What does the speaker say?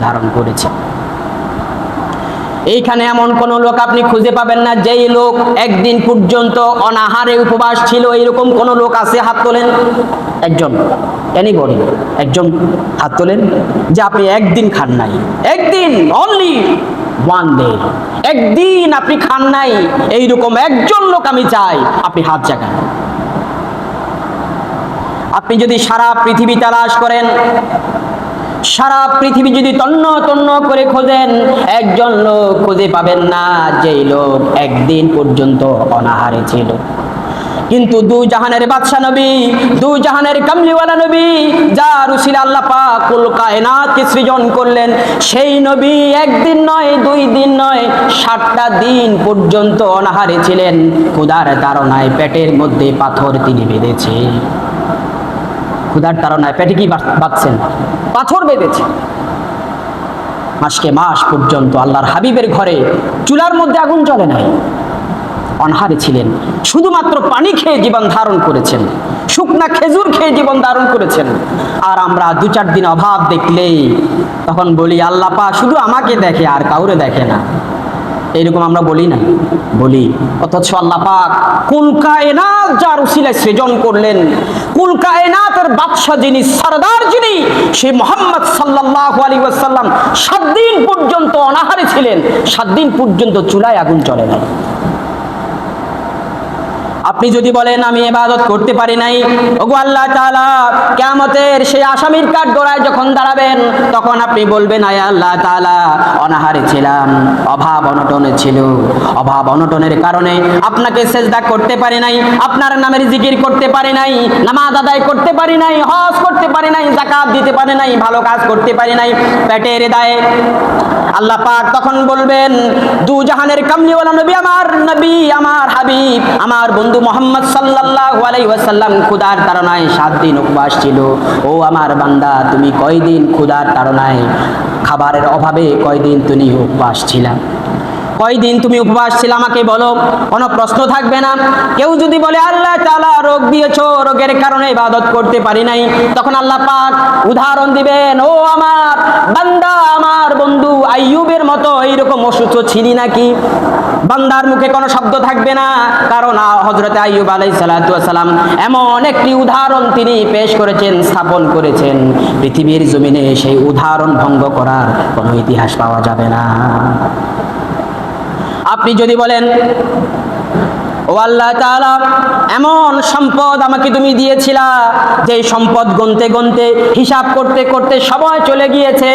ধারণ করেছে। এইখানে এমন কোন লোক আপনি খুঁজে পাবেন না যেই লোক একদিন পর্যন্ত অনাহারে উপবাস ছিল। এইরকম কোন লোক আছে? হাত তোলেন একজন, এনিবডি, একজন হাত তোলেন যে আপনি একদিন খান নাই, একদিন, অনলি ওয়ান ডে, একদিন আপনি খান নাই। এইরকম একজন লোক আমি চাই, আপনি হাত জাগান। আপনি যদি সারা পৃথিবী তালাশ করেন, সারা পৃথিবী যদি তন্ন তন্ন করে খোঁজেন, একজন লোক খুঁজে পাবেন না যেই লোক একদিন পর্যন্ত অনাহারে ছিল। কিন্তু দুই জাহানের বাদশা নবী, দুই জাহানের কামলিওয়ালা নবী, যার উসিলা আল্লাহ পাক কুল কায়নাতকে সৃজন করলেন, সেই নবী একদিন নয়, দুই দিন নয়, 7টা দিন পর্যন্ত অনাহারে ছিলেন। ক্ষুধার তাড়নায় পেটের মধ্যে পাথর তিনি বেঁধেছে। ক্ষুধার তাড়নায় পেটে কি বাঁধছেন? পাথর বেঁধেছে। মাসকে মাস পর্যন্ত আল্লাহর হাবিবের ঘরে চুলার মধ্যে আগুন জ্বলে নাই, অনাহারে ছিলেন। শুধুমাত্র পানি খেয়ে জীবন ধারণ করেছেন, শুকনা খেজুর খেয়ে জীবন ধারণ করেছেন। আর আমরা 2-4 দিন অভাব দেখলেই তখন বলি আল্লাহ পাক শুধু আমাকে দেখে আর কাউরে দেখে না। এইরকম আমরা বলি না? বলি। অথচ আল্লাহ পাক কুল কায়নাত যার উসিলায় সৃজন করলেন, কুল কায়নাতের বাদশা যিনি, সরদার যিনি, সেই মুহাম্মদ সাল্লাল্লাহু আলাইহি ওয়াসাল্লাম 7 দিন পর্যন্ত অনাহারে ছিলেন, 7 দিন পর্যন্ত চুলায় আগুন জ্বলে নাই। আপনি যদি বলেন আমি ইবাদত করতে পারি নাই, ওগো আল্লাহ তাআলা কিয়ামতের সেই আসামির কাঠগড়ায় যখন দাঁড়াবেন, তখন আপনি বলবেন আয় আল্লাহ তাআলা, অনাহারে ছিলাম, অভাব অনটনে ছিল, অভাব অনটনের কারণে আপনাকে সেজদা করতে পারি নাই, আপনার নামের জিকির করতে পারি নাই, নামাজ আদায় করতে পারি নাই, হজ করতে পারি নাই, যাকাত দিতে পারি নাই, ভালো কাজ করতে পারি নাই পেটের দায়ে। আল্লাহ পাক তখন বলবেন, দু জাহানের কামলিওয়ালা নবী, আমার হাবিব, আমার বন্ধু মুহাম্মদ সাল্লাল্লাহু আলাইহি ওয়াসাল্লাম ক্ষুধার তাড়নায় 7 দিন উপবাস ছিল। ও আমার বান্দা, তুমি কয়দিন ক্ষুধার তাড়নায়, খাবারের অভাবে কয়দিন তুমি উপবাস ছিলা? কয়দিন তুমি উপবাস ছিল আমাকে বলো, কোনো প্রশ্ন থাকবে না। কেউ যদি বলে আল্লাহ তাআলা রোগ দিয়েছো, রোগের কারণে ইবাদত করতে পারি নাই, তখন আল্লাহ পাক উদাহরণ দিবেন, ও আমার বান্দা, আমার বন্ধু আইয়ুবের মতো এইরকম অসুস্থ ছিলি নাকি? বান্দার মুখে কোনো শব্দ থাকবে না, কারণ হযরত আইয়ুব আলাইহিস সালাতু ওয়াস সালাম এমন একটি উদাহরণ তিনি পেশ করেছেন, স্থাপন করেছেন, পৃথিবীর জমিনে সেই উদাহরণ ভঙ্গ করার কোনো ইতিহাস পাওয়া যাবে না। আপনি যদি বলেন ও আল্লাহ তাআলা, এমন সম্পদ আমাকে তুমি দিয়েছিলা যে সম্পদ গুনতে গুনতে, হিসাব করতে করতে সময় চলে গিয়েছে,